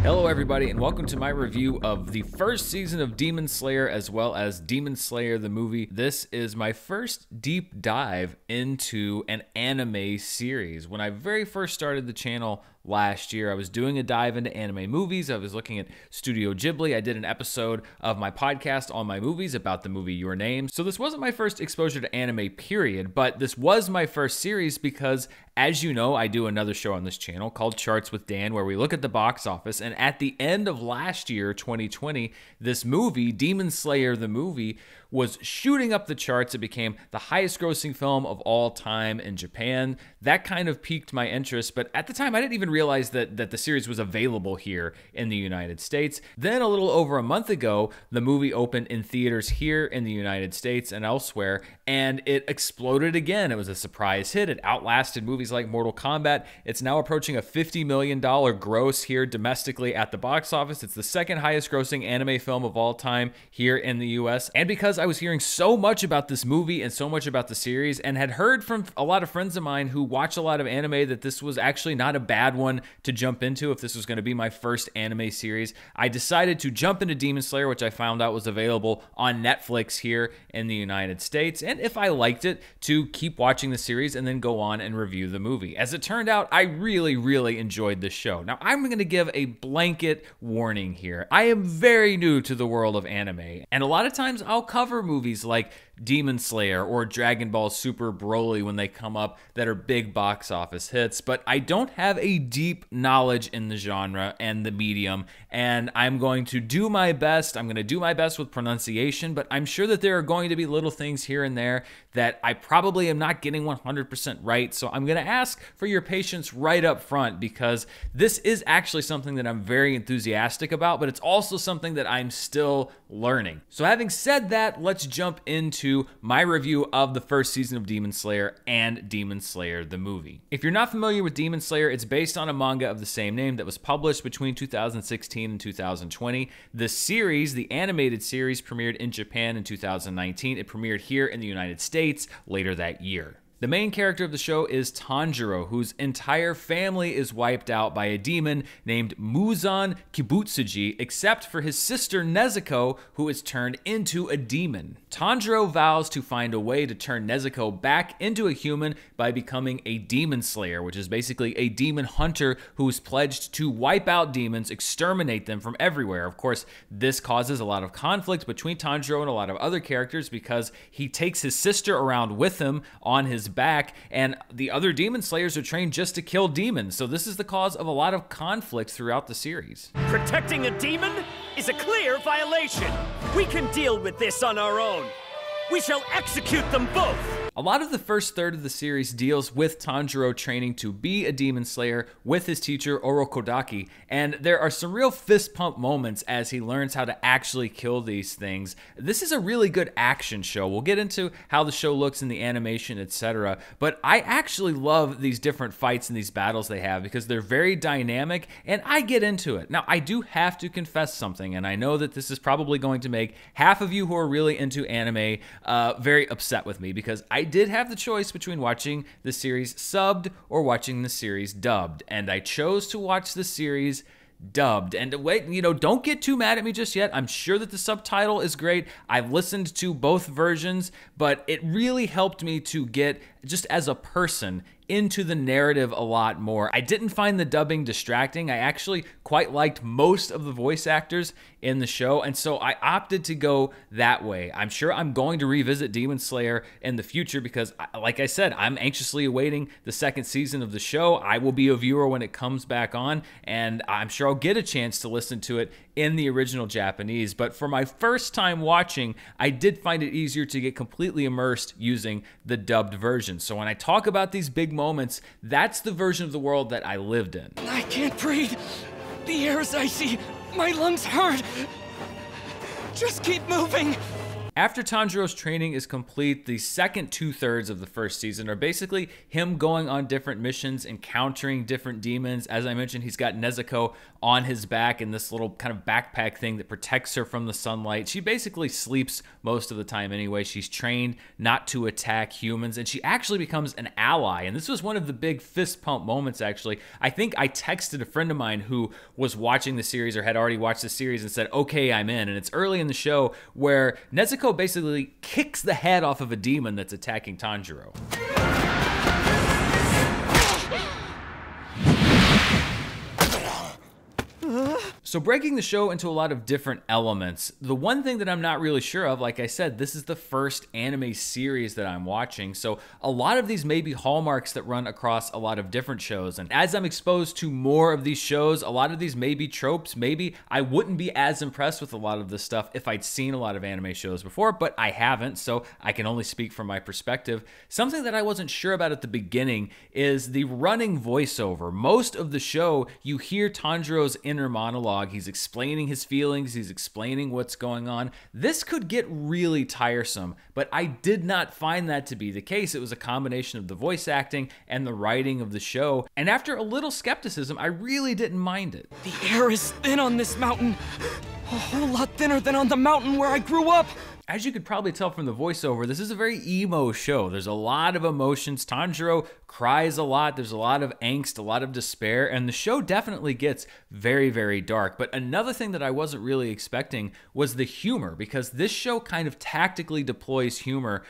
Hello everybody, and welcome to my review of the first season of Demon Slayer as well as Demon Slayer the movie. This is my first deep dive into an anime series. When I very first started the channel last year, I was doing a dive into anime movies. I was looking at Studio Ghibli. I did an episode of my podcast on my movies about the movie Your Name. So this wasn't my first exposure to anime, period, but this was my first series because, as you know, I do another show on this channel called Charts with Dan, where we look at the box office. And at the end of last year, 2020, this movie, Demon Slayer the movie, was shooting up the charts. It became the highest grossing film of all time in Japan. That kind of piqued my interest, but at the time I didn't even realize that the series was available here in the United States. Then a little over a month ago, the movie opened in theaters here in the United States and elsewhere, and it exploded again. It was a surprise hit. It outlasted movies like Mortal Kombat. It's now approaching a $50 million gross here domestically at the box office. It's the second highest grossing anime film of all time here in the US. And because I was hearing so much about this movie and so much about the series, and had heard from a lot of friends of mine who watch a lot of anime that this was actually not a bad one to jump into if this was going to be my first anime series, I decided to jump into Demon Slayer, which I found out was available on Netflix here in the United States, and if I liked it, to keep watching the series and then go on and review the movie. As it turned out, I really enjoyed this show. Now, I'm going to give a blanket warning here. I am very new to the world of anime, and a lot of times I'll cover movies like Demon Slayer or Dragon Ball Super Broly when they come up that are big box office hits, but I don't have a deep knowledge in the genre and the medium, and I'm going to do my best. I'm going to do my best with pronunciation, but I'm sure that there are going to be little things here and there that I probably am not getting 100% right, so I'm going to ask for your patience right up front, because this is actually something that I'm very enthusiastic about, but it's also something that I'm still learning. So having said that, let's jump into my review of the first season of Demon Slayer and Demon Slayer the movie. If you're not familiar with Demon Slayer, it's based on a manga of the same name that was published between 2016 and 2020. The series, the animated series, premiered in Japan in 2019. It premiered here in the United States later that year. The main character of the show is Tanjiro, whose entire family is wiped out by a demon named Muzan Kibutsuji, except for his sister Nezuko, who is turned into a demon. Tanjiro vows to find a way to turn Nezuko back into a human by becoming a demon slayer, which is basically a demon hunter who is pledged to wipe out demons, exterminate them from everywhere. Of course, this causes a lot of conflict between Tanjiro and a lot of other characters because he takes his sister around with him on his back, and the other demon slayers are trained just to kill demons. So this is the cause of a lot of conflict throughout the series. Protecting a demon is a clear violation. We can deal with this on our own. We shall execute them both. A lot of the first third of the series deals with Tanjiro training to be a demon slayer with his teacher Orokodaki, and there are some real fist pump moments as he learns how to actually kill these things. This is a really good action show. We'll get into how the show looks in the animation, etc., but I actually love these different fights and these battles they have because they're very dynamic, and I get into it. Now, I do have to confess something, and I know that this is probably going to make half of you who are really into anime very upset with me, because I did have the choice between watching the series subbed or watching the series dubbed, and I chose to watch the series dubbed. And wait, don't get too mad at me just yet. I'm sure that the subtitle is great. I've listened to both versions, but it really helped me to get, just as a person, into the narrative a lot more. I didn't find the dubbing distracting. I actually quite liked most of the voice actors in the show, and so I opted to go that way. I'm sure I'm going to revisit Demon Slayer in the future because, like I said, I'm anxiously awaiting the second season of the show. I will be a viewer when it comes back on, and I'm sure I'll get a chance to listen to it in the original Japanese. But for my first time watching, I did find it easier to get completely immersed using the dubbed version. So when I talk about these big moments, that's the version of the world that I lived in. I can't breathe. The air is icy. My lungs hurt. Just keep moving. After Tanjiro's training is complete, the second 2/3 of the first season are basically him going on different missions, encountering different demons. As I mentioned, he's got Nezuko on his back in this little kind of backpack thing that protects her from the sunlight. She basically sleeps most of the time anyway. She's trained not to attack humans, and she actually becomes an ally. And this was one of the big fist pump moments, actually. I think I texted a friend of mine who was watching the series or had already watched the series and said, okay, I'm in. And it's early in the show where Nezuko basically kicks the head off of a demon that's attacking Tanjiro. So breaking the show into a lot of different elements, the one thing that I'm not really sure of, like I said, this is the first anime series that I'm watching, so a lot of these may be hallmarks that run across a lot of different shows, and as I'm exposed to more of these shows, a lot of these may be tropes. Maybe I wouldn't be as impressed with a lot of this stuff if I'd seen a lot of anime shows before, but I haven't, so I can only speak from my perspective. Something that I wasn't sure about at the beginning is the running voiceover. Most of the show, you hear Tanjiro's inner monologue. He's explaining his feelings, he's explaining what's going on. This could get really tiresome, but I did not find that to be the case. It was a combination of the voice acting and the writing of the show, and after a little skepticism, I really didn't mind it. The air is thin on this mountain. A whole lot thinner than on the mountain where I grew up. As you could probably tell from the voiceover, this is a very emo show. There's a lot of emotions. Tanjiro cries a lot. There's a lot of angst, a lot of despair, and the show definitely gets very, very dark. But another thing that I wasn't really expecting was the humor, because this show kind of tactically deploys humor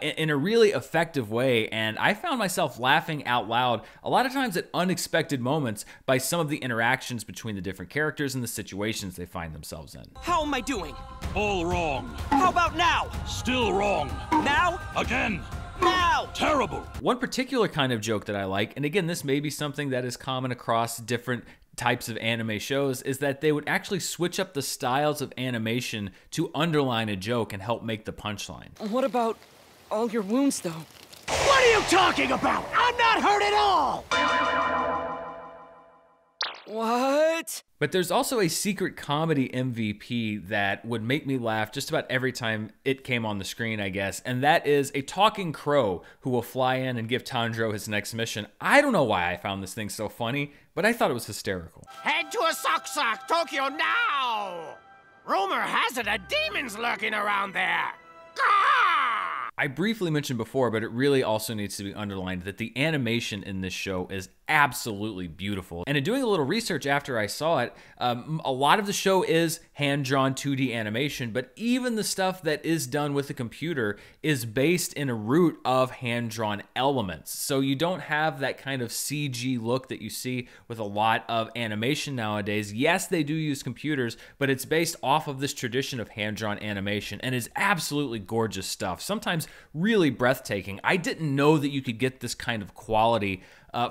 in a really effective way, and I found myself laughing out loud a lot of times at unexpected moments by some of the interactions between the different characters and the situations they find themselves in. How am I doing? All wrong. How about now? Still wrong. Now? Again. Now! Terrible. One particular kind of joke that I like, and again, this may be something that is common across different types of anime shows, is that they would actually switch up the styles of animation to underline a joke and help make the punchline. What about all your wounds, though? What are you talking about? I'm not hurt at all! What? But there's also a secret comedy MVP that would make me laugh just about every time it came on the screen, I guess, and that is a talking crow who will fly in and give Tanjiro his next mission. I don't know why I found this thing so funny, but I thought it was hysterical. Head to a sock, Tokyo now! Rumor has it a demon's lurking around there. Gah! I briefly mentioned before, but it really also needs to be underlined that the animation in this show is absolutely beautiful. And in doing a little research after I saw it, a lot of the show is hand-drawn 2D animation, but even the stuff that is done with the computer is based in a root of hand-drawn elements. So you don't have that kind of CG look that you see with a lot of animation nowadays. Yes, they do use computers, but it's based off of this tradition of hand-drawn animation and is absolutely gorgeous stuff. Sometimes really breathtaking. I didn't know that you could get this kind of quality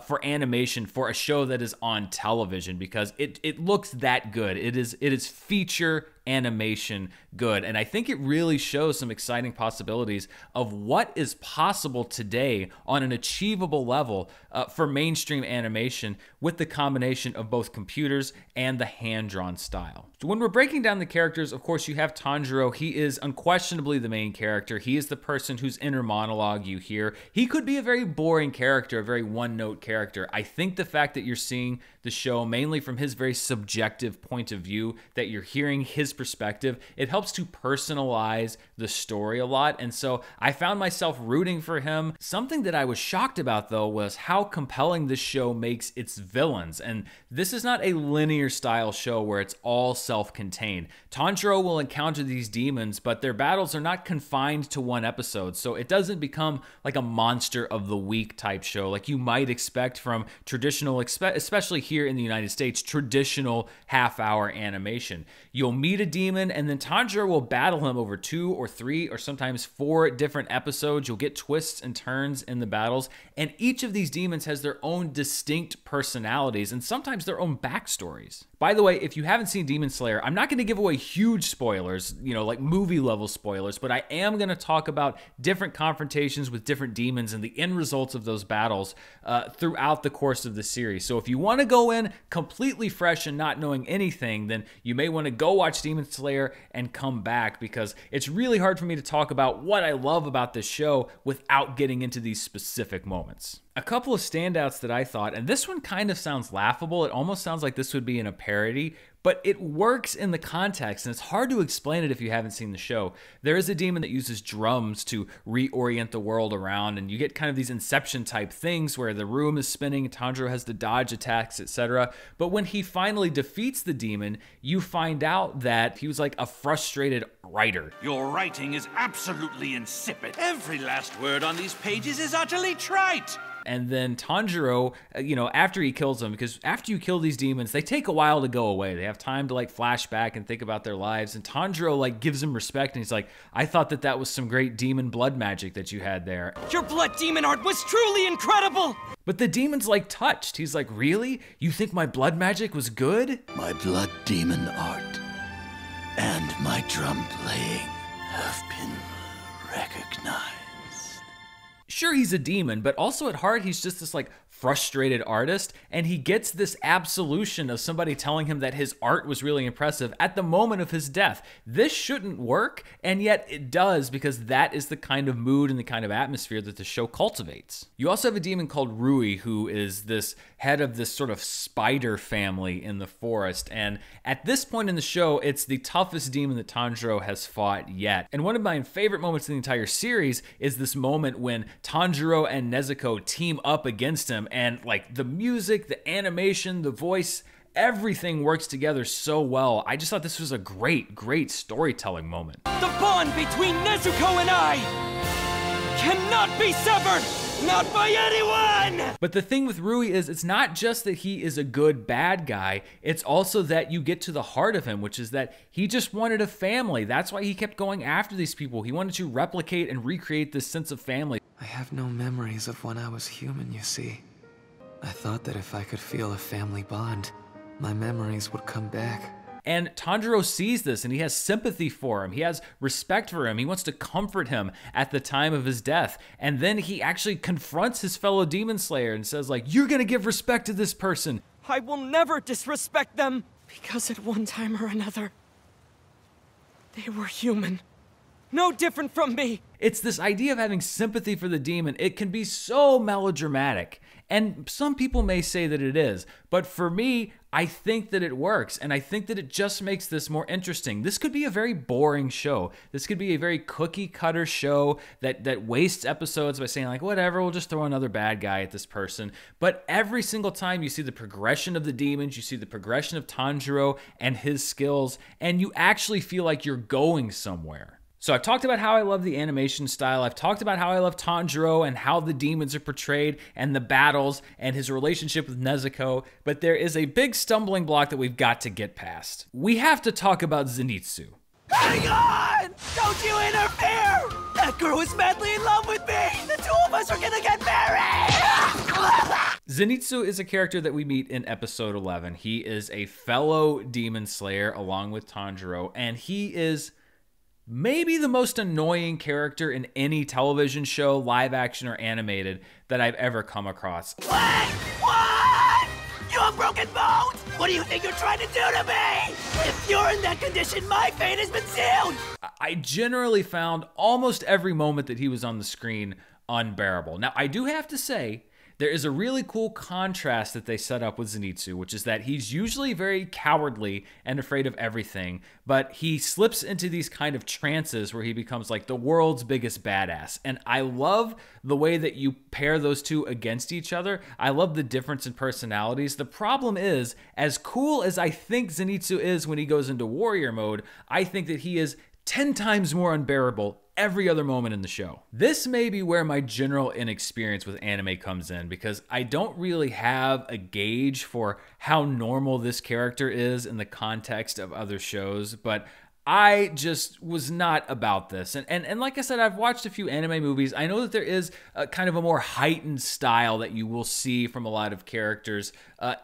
for animation for a show that is on television, because it looks that good. It is feature animation good, and I think it really shows some exciting possibilities of what is possible today on an achievable level for mainstream animation with the combination of both computers and the hand-drawn style. So when we're breaking down the characters, of course, you have Tanjiro. He is unquestionably the main character. He is the person whose inner monologue you hear. He could be a very boring character, a very one-note character. I think the fact that you're seeing the show mainly from his very subjective point of view, that you're hearing his perspective, it helps to personalize the story a lot, and so I found myself rooting for him. Something that I was shocked about, though, was how compelling this show makes its villains, and this is not a linear style show where it's all self-contained. Tanjiro will encounter these demons, but their battles are not confined to one episode, so it doesn't become like a monster of the week type show like you might expect from traditional, especially here in the United States, traditional half-hour animation. You'll meet a demon, and then Tanjiro will battle him over 2 or 3 or sometimes 4 different episodes. You'll get twists and turns in the battles, and each of these demons has their own distinct personalities and sometimes their own backstories. By the way, if you haven't seen Demon Slayer, I'm not going to give away huge spoilers, like movie level spoilers, but I am going to talk about different confrontations with different demons and the end results of those battles throughout the course of the series. So if you want to go in completely fresh and not knowing anything, then you may want to go watch Demon Demon Slayer and come back, because it's really hard for me to talk about what I love about this show without getting into these specific moments. A couple of standouts that I thought, and this one kind of sounds laughable, it almost sounds like this would be in a parody, but it works in the context, and it's hard to explain it if you haven't seen the show. There is a demon that uses drums to reorient the world around, and you get kind of these Inception type things where the room is spinning, Tanjiro has to dodge attacks, etc. But when he finally defeats the demon, you find out that he was like a frustrated writer. Your writing is absolutely insipid. Every last word on these pages is utterly trite. And then Tanjiro, after he kills them, because after you kill these demons, they take a while to go away. They have time to like flash back and think about their lives. And Tanjiro like gives him respect, and he's like, I thought that was some great demon blood magic that you had there. Your blood demon art was truly incredible! But the demon's like touched. He's like, really? You think my blood magic was good? My blood demon art and my drum playing have been recognized. Sure, he's a demon, but also at heart, he's just this like frustrated artist, and he gets this absolution of somebody telling him that his art was really impressive at the moment of his death. This shouldn't work, and yet it does, because that is the kind of mood and the kind of atmosphere that the show cultivates. You also have a demon called Rui, who is this head of this sort of spider family in the forest, and at this point in the show, it's the toughest demon that Tanjiro has fought yet. And one of my favorite moments in the entire series is this moment when Tanjiro and Nezuko team up against him, and like the music, the animation, the voice, everything works together so well. I just thought this was a great storytelling moment. The bond between Nezuko and I cannot be severed! Not by anyone! But the thing with Rui is, it's not just that he is a good bad guy, it's also that you get to the heart of him, which is that he just wanted a family. That's why he kept going after these people. He wanted to replicate and recreate this sense of family. I have no memories of when I was human, you see. I thought that if I could feel a family bond, my memories would come back. And Tanjiro sees this, and he has sympathy for him. He has respect for him. He wants to comfort him at the time of his death. And then he actually confronts his fellow Demon Slayer and says, like, you're gonna give respect to this person. I will never disrespect them, because at one time or another, they were human. No different from me. It's this idea of having sympathy for the demon. It can be so melodramatic. And some people may say that it is, but for me, I think that it works, and I think that it just makes this more interesting. This could be a very boring show. This could be a very cookie-cutter show that wastes episodes by saying, like, whatever, we'll just throw another bad guy at this person. But every single time you see the progression of the demons, you see the progression of Tanjiro and his skills, and you actually feel like you're going somewhere. So I've talked about how I love the animation style, I've talked about how I love Tanjiro and how the demons are portrayed and the battles and his relationship with Nezuko, but there is a big stumbling block that we've got to get past. We have to talk about Zenitsu. Hang on! Don't you interfere! That girl is madly in love with me! The two of us are gonna get married! Zenitsu is a character that we meet in episode 11. He is a fellow demon slayer along with Tanjiro, and he is maybe the most annoying character in any television show, live action or animated, that I've ever come across. What? What? You have broken bones? What do you think you're trying to do to me? If you're in that condition, my fate has been sealed! I generally found almost every moment that he was on the screen unbearable. Now, I do have to say, there is a really cool contrast that they set up with Zenitsu, which is that he's usually very cowardly and afraid of everything, but he slips into these kind of trances where he becomes like the world's biggest badass. And I love the way that you pair those two against each other. I love the difference in personalities. The problem is, as cool as I think Zenitsu is when he goes into warrior mode, I think that he is 10 times more unbearable every other moment in the show. This may be where my general inexperience with anime comes in, because I don't really have a gauge for how normal this character is in the context of other shows, but I just was not about this. And like I said, I've watched a few anime movies. I know that there is a kind of a more heightened style that you will see from a lot of characters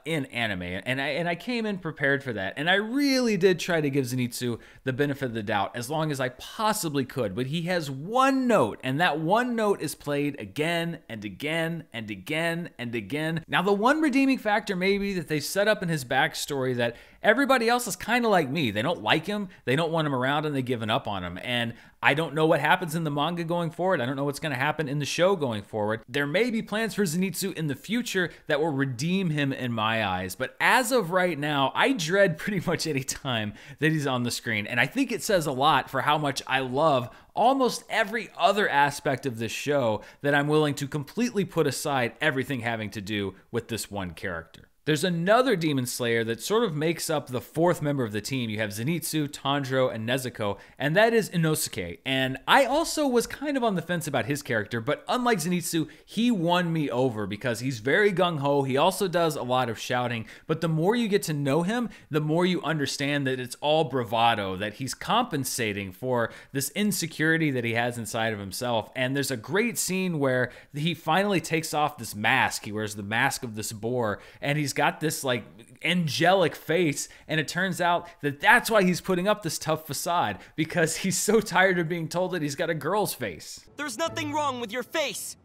in anime. And I came in prepared for that. And I really did try to give Zenitsu the benefit of the doubt as long as I possibly could. But he has one note, and that one note is played again and again and again and again. Now, the one redeeming factor may be that they set up in his backstory that everybody else is kind of like me. They don't like him, they don't want him around, and they've given up on him. And I don't know what happens in the manga going forward. I don't know what's going to happen in the show going forward. There may be plans for Zenitsu in the future that will redeem him in my eyes. But as of right now, I dread pretty much any time that he's on the screen. And I think it says a lot for how much I love almost every other aspect of this show that I'm willing to completely put aside everything having to do with this one character. There's another Demon Slayer that sort of makes up the fourth member of the team. You have Zenitsu, Tanjiro, and Nezuko, and that is Inosuke. And I also was kind of on the fence about his character, but unlike Zenitsu, he won me over because he's very gung-ho. He also does a lot of shouting, but the more you get to know him, the more you understand that it's all bravado, that he's compensating for this insecurity that he has inside of himself. And there's a great scene where he finally takes off this mask. He wears the mask of this boar, and he's got this like angelic face, and it turns out that that's why he's putting up this tough facade, because he's so tired of being told that he's got a girl's face. There's nothing wrong with your face.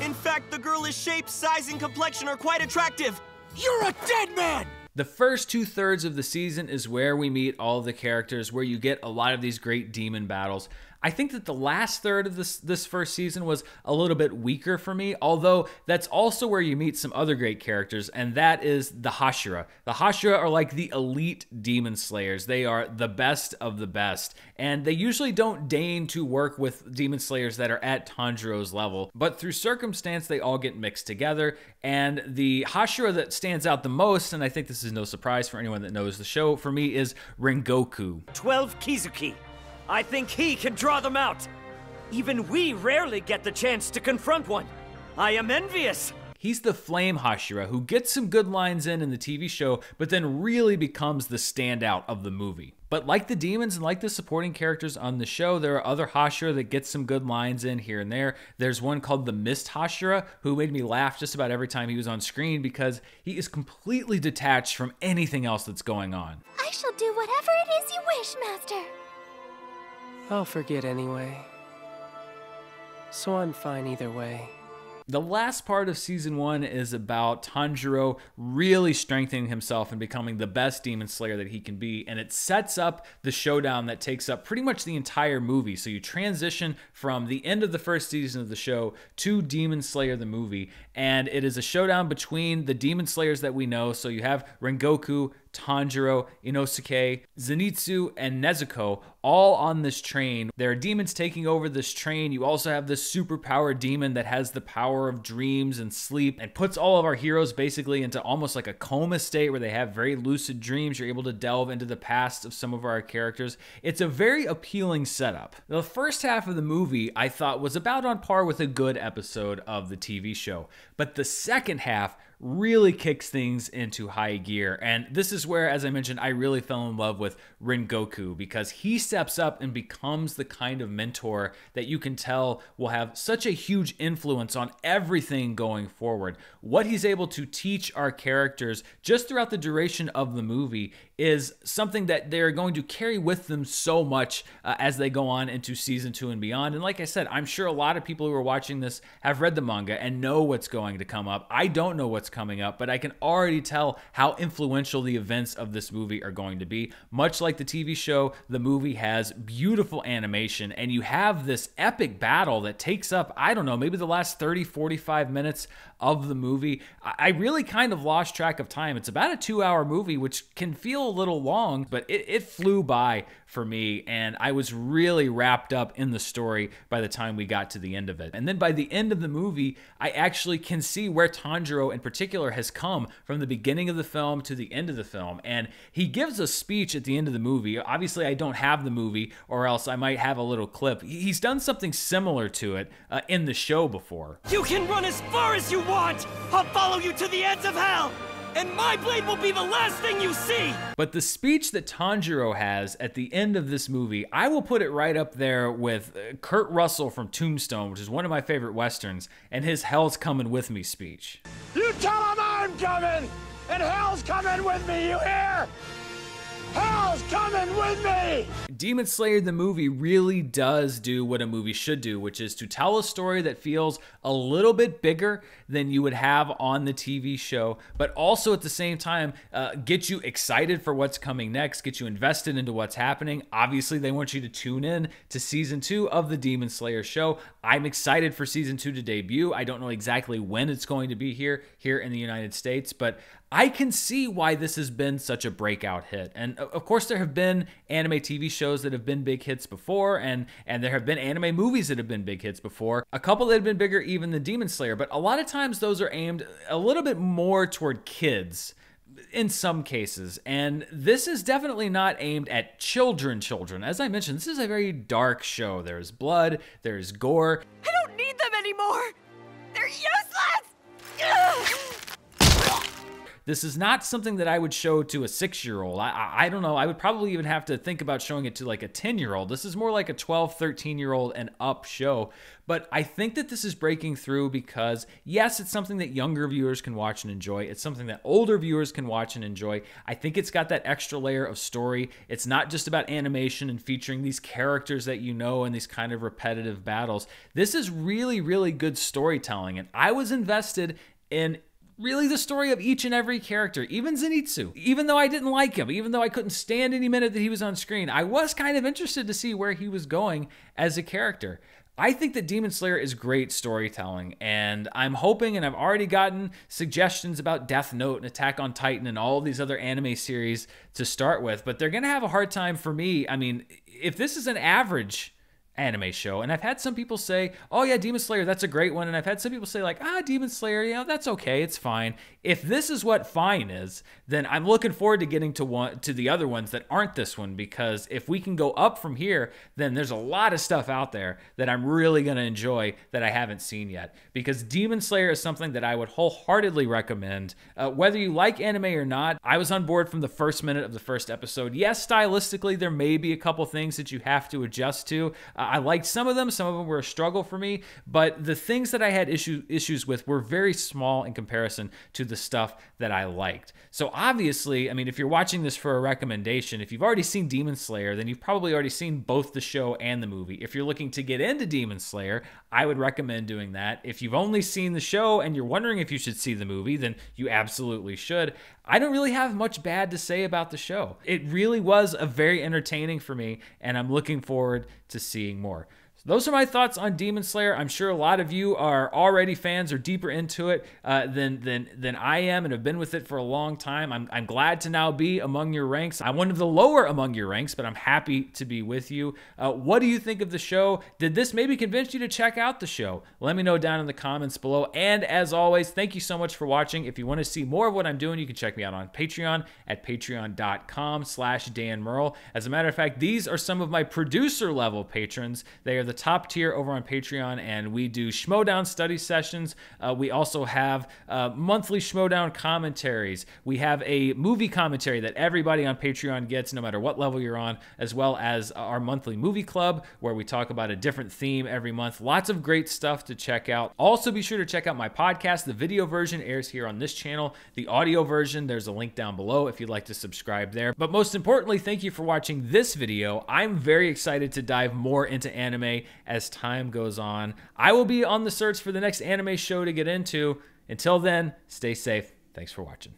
In fact, the girlish shape, size, and complexion are quite attractive. You're a dead man! The first 2/3 of the season is where we meet all of the characters, where you get a lot of these great demon battles. I think that the last third of this first season was a little bit weaker for me, although that's also where you meet some other great characters, and that is the Hashira. The Hashira are like the elite demon slayers. They are the best of the best, and they usually don't deign to work with demon slayers that are at Tanjiro's level, but through circumstance, they all get mixed together, and the Hashira that stands out the most, and I think this is no surprise for anyone that knows the show, for me is Rengoku. 12 Kizuki. I think he can draw them out. Even we rarely get the chance to confront one. I am envious. He's the Flame Hashira who gets some good lines in the TV show, but then really becomes the standout of the movie. But like the demons and like the supporting characters on the show, there are other Hashira that get some good lines in here and there. There's one called the Mist Hashira who made me laugh just about every time he was on screen because he is completely detached from anything else that's going on. I shall do whatever it is you wish, Master. I'll forget anyway. So I'm fine either way. The last part of season 1 is about Tanjiro really strengthening himself and becoming the best demon slayer that he can be, and it sets up the showdown that takes up pretty much the entire movie. So you transition from the end of the first season of the show to Demon Slayer the movie, and it is a showdown between the demon slayers that we know. So you have Rengoku, Tanjiro, Inosuke, Zenitsu, and Nezuko all on this train. There are demons taking over this train. You also have this superpowered demon that has the power of dreams and sleep and puts all of our heroes basically into almost like a coma state where they have very lucid dreams. You're able to delve into the past of some of our characters. It's a very appealing setup. The first half of the movie I thought was about on par with a good episode of the TV show, but the second half really kicks things into high gear. And this is where, as I mentioned, I really fell in love with Rengoku because he steps up and becomes the kind of mentor that you can tell will have such a huge influence on everything going forward. What he's able to teach our characters just throughout the duration of the movie is something that they're going to carry with them so much as they go on into season 2 and beyond. And like I said, I'm sure a lot of people who are watching this have read the manga and know what's going to come up. I don't know what's coming up, but I can already tell how influential the events of this movie are going to be. Much like the TV show, the movie has beautiful animation, and you have this epic battle that takes up, I don't know, maybe the last 30-45 minutes of the movie. I really kind of lost track of time. It's about a 2-hour movie, which can feel a little long, but it flew by for me, and I was really wrapped up in the story by the time we got to the end of it. And then by the end of the movie, I actually can see where Tanjiro in particular has come from the beginning of the film to the end of the film. And he gives a speech at the end of the movie. Obviously, I don't have the movie, or else I might have a little clip. He's done something similar to it in the show before. You can run as far as you want! I'll follow you to the ends of hell! and my blade will be the last thing you see! But the speech that Tanjiro has at the end of this movie, I will put it right up there with Kurt Russell from Tombstone, which is one of my favorite westerns, and his Hell's Coming With Me speech. You tell him I'm coming, and hell's coming with me, you hear? Hell's coming with me! Demon Slayer the movie really does do what a movie should do, which is to tell a story that feels a little bit bigger than you would have on the TV show, but also at the same time get you excited for what's coming next, get you invested into what's happening. Obviously, they want you to tune in to season 2 of the Demon Slayer show. I'm excited for season 2 to debut. I don't know exactly when it's going to be here in the United States, but I can see why this has been such a breakout hit. And of course, there have been anime TV shows that have been big hits before, and there have been anime movies that have been big hits before. A couple that have been bigger even than Demon Slayer, but a lot of times those are aimed a little bit more toward kids in some cases. And this is definitely not aimed at children. As I mentioned, this is a very dark show. There's blood, there's gore. I don't need them anymore! They're useless! This is not something that I would show to a 6-year-old. I don't know. I would probably even have to think about showing it to like a 10-year-old. This is more like a 12, 13-year-old and up show. But I think that this is breaking through because, yes, it's something that younger viewers can watch and enjoy. It's something that older viewers can watch and enjoy. I think it's got that extra layer of story. It's not just about animation and featuring these characters that you know and these kind of repetitive battles. This is really, really good storytelling. And I was invested in really the story of each and every character, even Zenitsu. Even though I didn't like him, even though I couldn't stand any minute that he was on screen, I was kind of interested to see where he was going as a character. I think that Demon Slayer is great storytelling, and I'm hoping, and I've already gotten suggestions about Death Note and Attack on Titan and all these other anime series to start with, but they're going to have a hard time for me. I mean, if this is an average anime show, and I've had some people say, oh yeah, Demon Slayer, that's a great one, and I've had some people say like, Demon Slayer, you know, that's okay, it's fine. If this is what fine is, then I'm looking forward to getting to the other ones that aren't this one, because if we can go up from here, then there's a lot of stuff out there that I'm really going to enjoy that I haven't seen yet, because Demon Slayer is something that I would wholeheartedly recommend. Whether you like anime or not, I was on board from the first minute of the first episode. Yes, stylistically, there may be a couple things that you have to adjust to. I liked some of them were a struggle for me, but the things that I had issues with were very small in comparison to the stuff that I liked. So obviously, I mean, if you're watching this for a recommendation, if you've already seen Demon Slayer, then you've probably already seen both the show and the movie. If you're looking to get into Demon Slayer, I would recommend doing that. If you've only seen the show and you're wondering if you should see the movie, then you absolutely should. I don't really have much bad to say about the show. It really was a very entertaining for me, and I'm looking forward to seeing more. So those are my thoughts on Demon Slayer. I'm sure a lot of you are already fans or deeper into it than I am and have been with it for a long time. I'm glad to now be among your ranks. I'm one of the lower among your ranks, but I'm happy to be with you. What do you think of the show? Did this maybe convince you to check out the show? Let me know down in the comments below. And as always, thank you so much for watching. If you want to see more of what I'm doing, you can check me out on Patreon at patreon.com/Dan Murrell. As a matter of fact, these are some of my producer level patrons. They are the top tier over on Patreon, and we do Schmodown study sessions. We also have monthly Schmodown commentaries. We have a movie commentary that everybody on Patreon gets, no matter what level you're on, as well as our monthly movie club, where we talk about a different theme every month. Lots of great stuff to check out. Also, be sure to check out my podcast. The video version airs here on this channel. The audio version, there's a link down below if you'd like to subscribe there. But most importantly, thank you for watching this video. I'm very excited to dive more into anime as time goes on. I will be on the search for the next anime show to get into. Until then, stay safe. Thanks for watching.